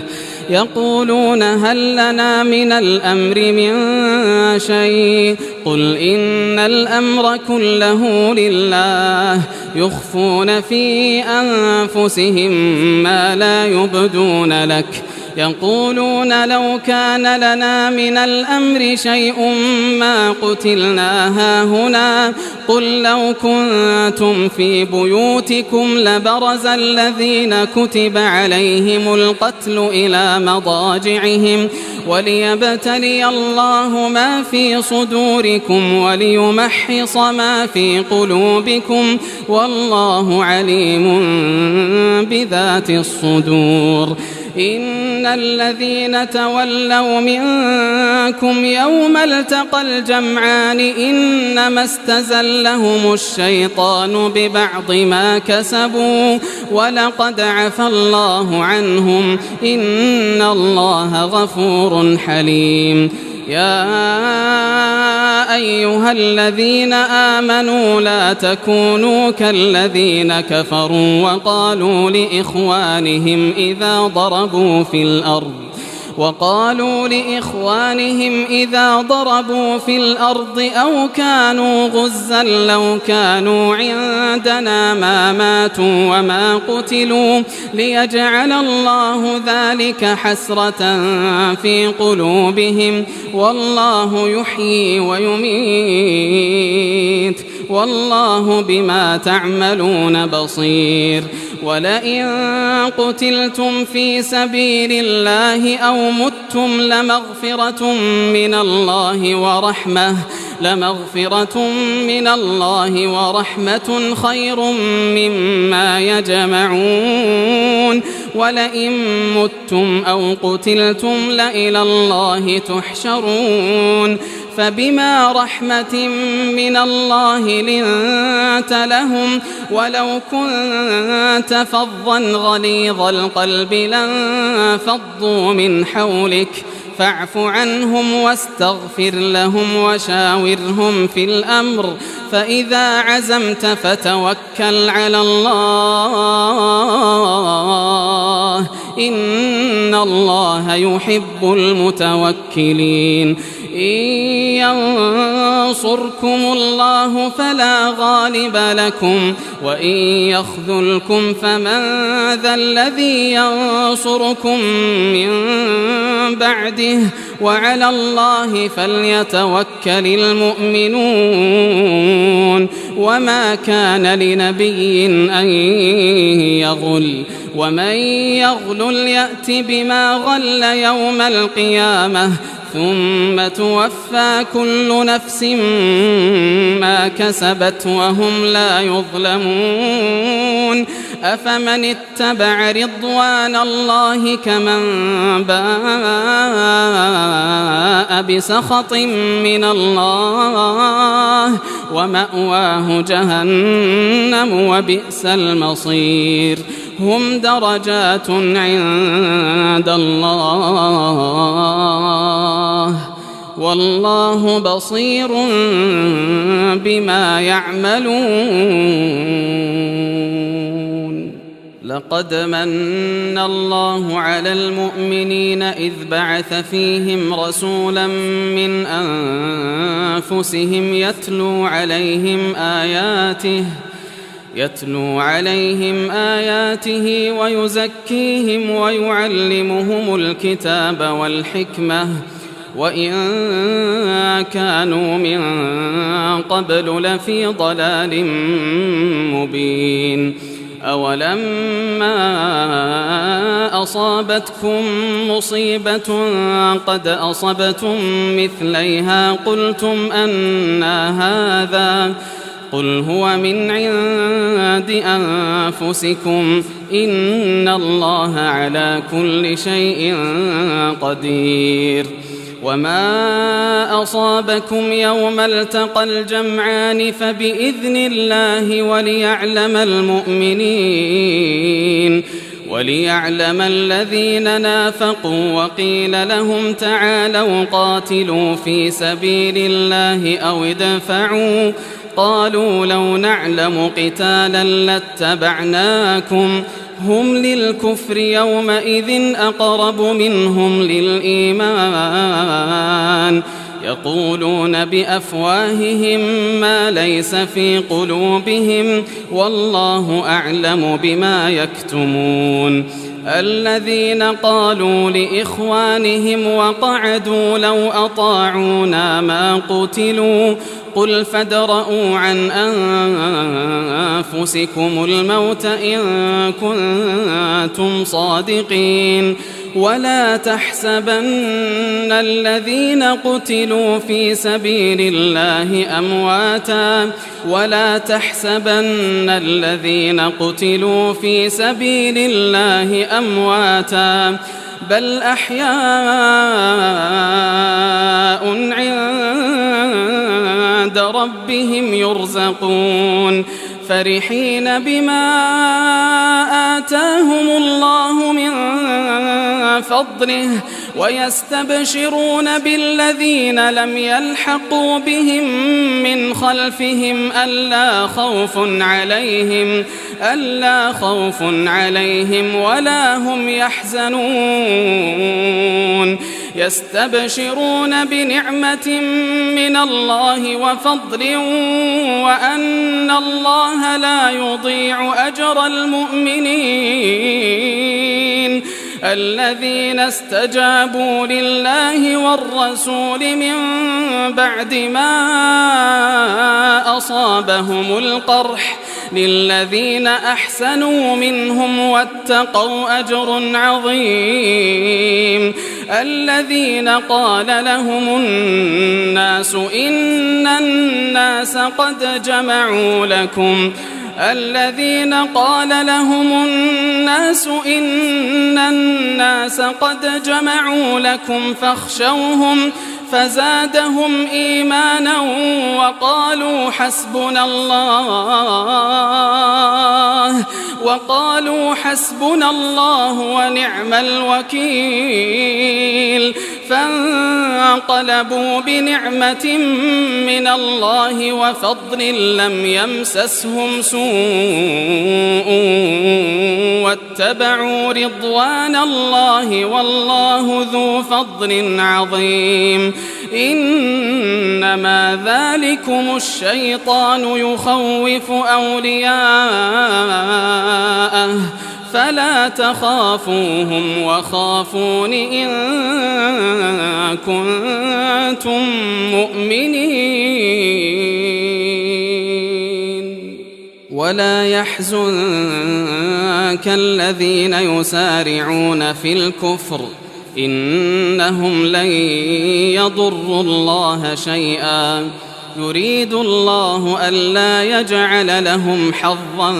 S2: يقولون هل لنا من الأمر من شيء قل إن الأمر كله لله يخفون في أنفسهم ما لا يبدون لك يقولون لو كان لنا من الأمر شيء ما قتلنا هاهنا قل لو كنتم في بيوتكم لبرز الذين كتب عليهم القتل إلى مضاجعهم وليبتلي الله ما في صدوركم وليمحص ما في قلوبكم والله عليم بذات الصدور. إن الذين تولوا منكم يوم التقى الجمعان إنما استزلهم الشيطان ببعض ما كسبوا ولقد عفى الله عنهم إن الله غفور حليم. يا أيها الذين آمنوا لا تكونوا كالذين كفروا وقالوا لإخوانهم إذا ضربوا في الأرض أو كانوا غزا لو كانوا عندنا ما ماتوا وما قتلوا ليجعل الله ذلك حسرة في قلوبهم والله يحيي ويميت والله بما تعملون بصير. ولئن قتلتم في سبيل الله أو متم لمغفرة من الله ورحمة خير مما يجمعون. ولئن متم أو قتلتم لإلى الله تحشرون. فبما رحمة من الله لنت لهم ولو كنت فظا غليظ القلب لانفضوا من حولك فاعف عنهم واستغفر لهم وشاورهم في الأمر فإذا عزمت فتوكل على الله إن الله يحب المتوكلين. إن ينصركم الله فلا غالب لكم وإن يخذلكم فمن ذا الذي ينصركم من بعده وعلى الله فليتوكل المؤمنون. وما كان لنبي أن يغل ومن يغل يأت بما غل يوم القيامة ثم توفى كل نفس ما كسبت وهم لا يظلمون. أفمن اتبع رضوان الله كمن باء بسخط من الله ومأواه جهنم وبئس المصير. هم درجات عند الله والله بصير بما يعملون. لقد من الله على المؤمنين إذ بعث فيهم رسولا من يتلو عليهم آياته ويزكيهم ويعلمهم الكتاب والحكمة وإن كانوا من قبل لفي ضلال مبين. أولما أصابتكم مصيبة قد أصبتم مثليها قلتم أنى هذا قل هو من عند أنفسكم إن الله على كل شيء قدير. وما أصابكم يوم التقى الجمعان فبإذن الله وليعلم الذين نافقوا وقيل لهم تعالوا قاتلوا في سبيل الله أو ادفعوا قالوا لو نعلم قتالا لاتبعناكم هم للكفر يومئذ أقرب منهم للإيمان يقولون بأفواههم ما ليس في قلوبهم والله أعلم بما يكتمون. الذين قالوا لإخوانهم وقعدوا لو أطاعونا ما قتلوا قل فادرءوا عن أنفسكم الموت إن كنتم صادقين ولا تحسبن الذين قتلوا في سبيل الله أمواتا بل أحياء عند ربهم يرزقون فرحين بما آتاهم الله من فضله ويستبشرون بالذين لم يلحقوا بهم من خلفهم ألا خوف عليهم ولا هم يحزنون يستبشرون بنعمة من الله وفضل وأن الله لا يضيع أجر المؤمنين الذين استجابوا لله والرسول من بعد ما أصابهم القرح للذين أحسنوا منهم واتقوا أجر عظيم. الذين قال لهم الناس إن الناس قد جمعوا لكم فاخشوهم فزادهم إيمانا وقالوا حسبنا الله ونعم الوكيل فانقلبوا بنعمة من الله وفضل لم يمسسهم سوء واتبعوا رضوان الله والله ذو فضل عظيم. إنما ذلكم الشيطان يخوف أولياءه فلا تخافوهم وخافون إن كنتم مؤمنين. ولا يحزنك الذين يسارعون في الكفر إنهم لن يضروا الله شيئا يريد الله ألا يجعل لهم حظا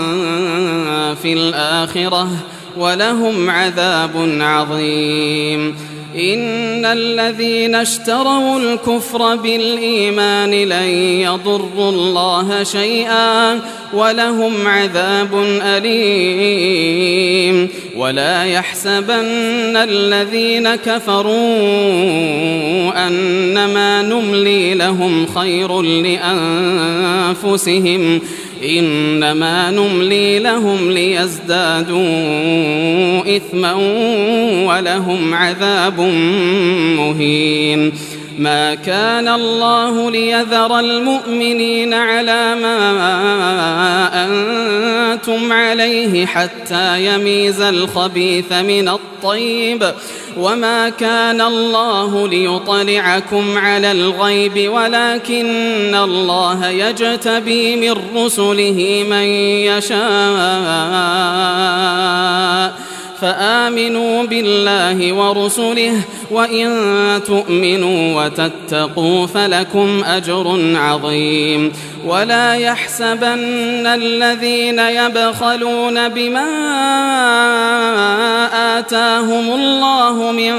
S2: في الآخرة ولهم عذاب عظيم. إن الذين اشتروا الكفر بالإيمان لن يضروا الله شيئا ولهم عذاب أليم. ولا يحسبن الذين كفروا أنما نملي لهم خير لأنفسهم إنما نملي لهم ليزدادوا إثما ولهم عذاب مهين. ما كان الله ليذر المؤمنين على ما أنتم عليه حتى يميز الخبيث من الطيب وما كان الله ليطلعكم على الغيب ولكن الله يجتبي من رسله من يشاء فآمنوا بالله ورسله وإن تؤمنوا وتتقوا فلكم أجر عظيم ولا يحسبن الذين يبخلون بما آتاهم الله من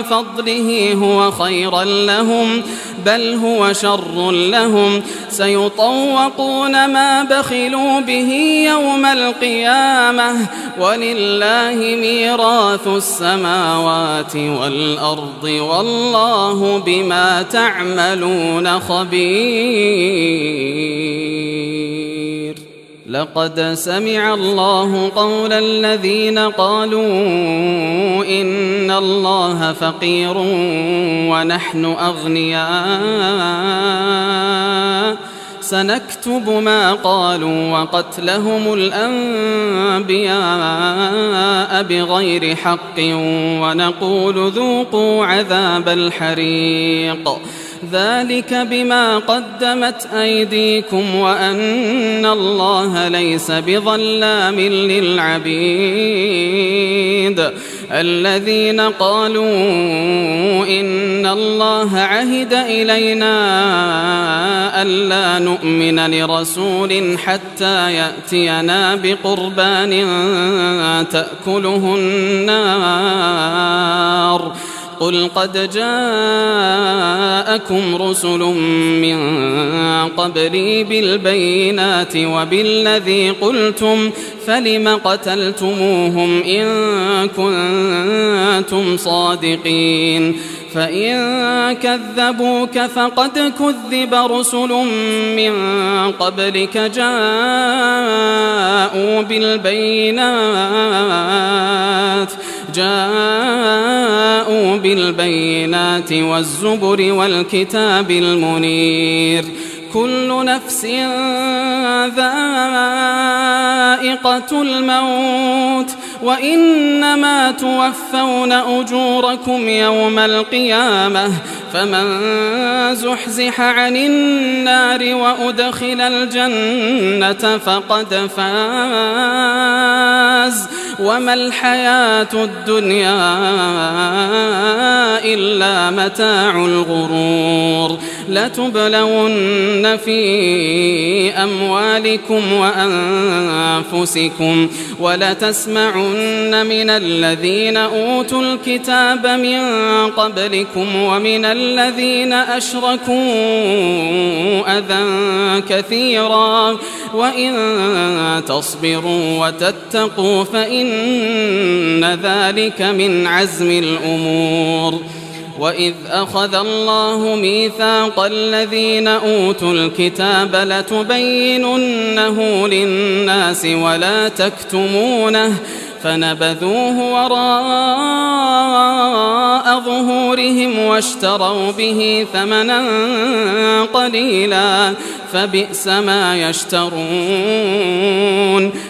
S2: فضله هو خيرا لهم بل هو شر لهم سيطوقون ما بخلوا به يوم القيامة ولله ميراث السماوات والأرض والله بما تعملون خبير لقد سمع الله قول الذين قالوا إن الله فقير ونحن أغنياء سنكتب ما قالوا وقتلهم الأنبياء بغير حق ونقول ذوقوا عذاب الحريق ذلك بما قدمت أيديكم وأن الله ليس بظلام للعبيد الذين قالوا إن الله عهد إلينا ألا نؤمن لرسول حتى يأتينا بقربان تأكله النار قل قد جاءكم رسل من قبلي بالبينات وبالذي قلتم فلم قتلتموهم إن كنتم صادقين فإن كذبوك فقد كذب رسل من قبلك جاءوا بالبينات والزبر والكتاب المنير كل نفس ذائقة الموت وإنما توفون أجوركم يوم القيامة فمن زحزح عن النار وأدخل الجنة فقد فاز وما الحياة الدنيا إلا متاع الغرور لتبلون في أموالكم وأنفسكم ولتسمعن من الذين أوتوا الكتاب من قبلكم ومن الذين أشركوا أذى كثيرا وإن تصبروا وتتقوا فإن ذلك من عزم الأمور وإذ أخذ الله ميثاق الذين أوتوا الكتاب لتبيننه للناس ولا تكتمونه فنبذوه وراء ظهورهم واشتروا به ثمنا قليلا فبئس ما يشترون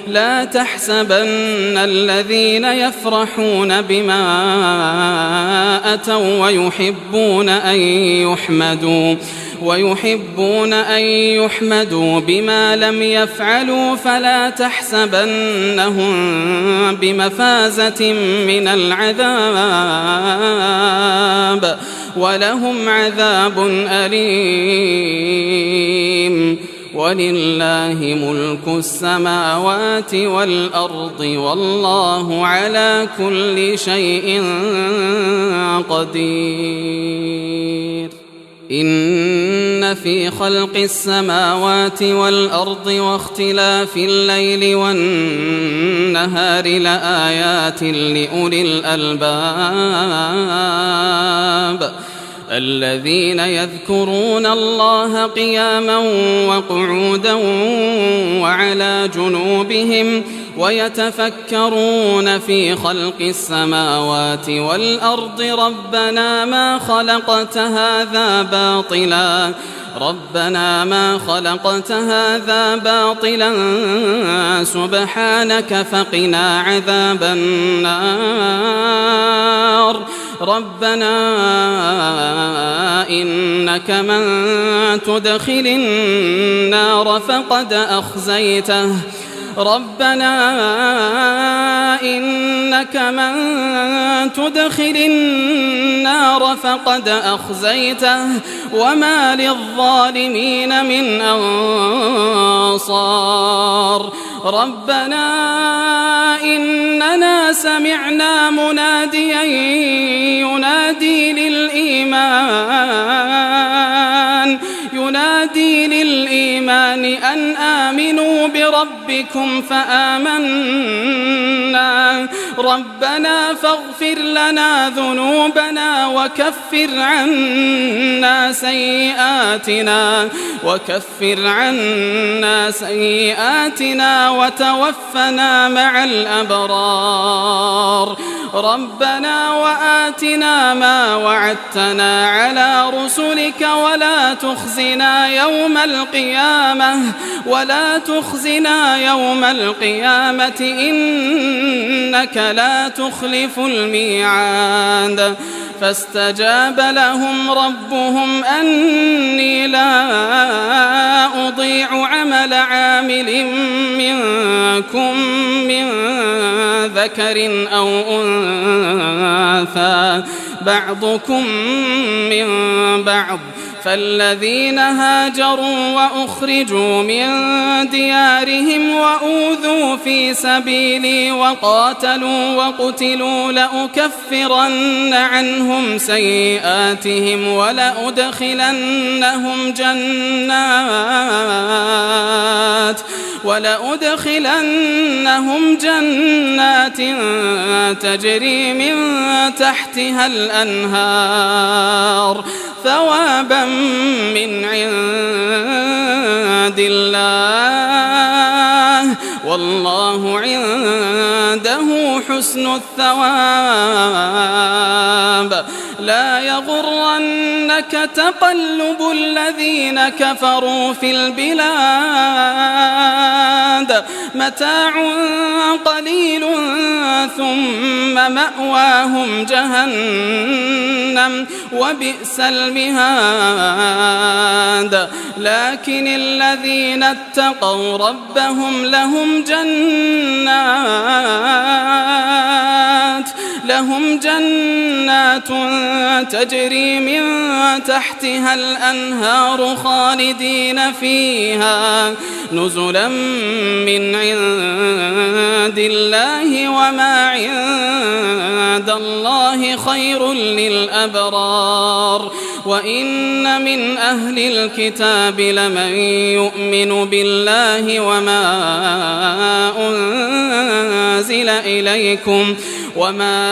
S2: لا تحسبن الذين يفرحون بما أتوا ويحبون أن يحمدوا بما لم يفعلوا فلا تحسبنهم بمفازة من العذاب ولهم عذاب أليم ولله ملك السماوات والأرض والله على كل شيء قدير إن في خلق السماوات والأرض واختلاف الليل والنهار لآيات لأولي الألباب الذين يذكرون الله قياما وقعودا وعلى جنوبهم ويتفكرون في خلق السماوات والأرض ربنا ما خلقت هذا باطلا سبحانك فقنا عذاب النار ربنا إنك من تدخل النار فقد أخزيته وما للظالمين من أنصار ربنا إننا سمعنا مناديا ينادي للإيمان أن آمنوا بربكم فآمنا ربنا فاغفر لنا ذنوبنا وكفر عنا سيئاتنا وتوفنا مع الأبرار ربنا وآتنا ما وعدتنا على رسلك ولا تخزنا يوم القيامة إنك لا تخلف الميعاد فاستجاب لهم ربهم أني لا أضيع عمل عامل منكم من ذكر أو أنثى بعضكم من بعض فالذين هاجروا وأخرجوا من ديارهم وأوذوا في سبيلي وقاتلوا وقتلوا لأكفرن عنهم سيئاتهم ولأدخلنهم جنات تجري من تحتها الأنهار ثوابا من عند الله والله عنده حسن الثواب لا يغرنك تقلب الذين كفروا في البلاد متاع قليل ثم مأواهم جهنم وبئس المهاد لكن الذين اتقوا ربهم لهم جنات تجري من تحتها الأنهار خالدين فيها نزلا من عند الله وما عند الله خير للأبرار وإن من أهل الكتاب لمن يؤمن بالله وما أنزل إليكم وما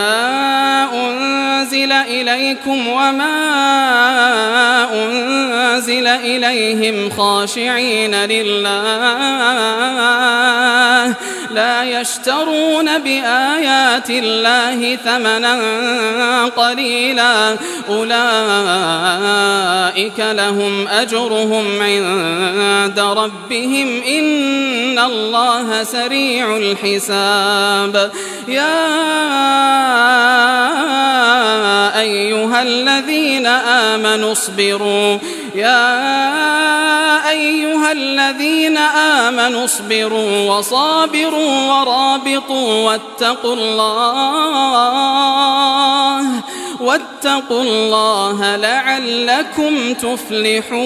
S2: أنزل إليهم خاشعين لله لا يشترون بآيات الله ثمنا قليلا أولئك لهم أجرهم عند ربهم إن الله سريع الحساب يا أيها الذين آمنوا اصبروا وصابروا ورابطوا واتقوا الله لعلكم تفلحون.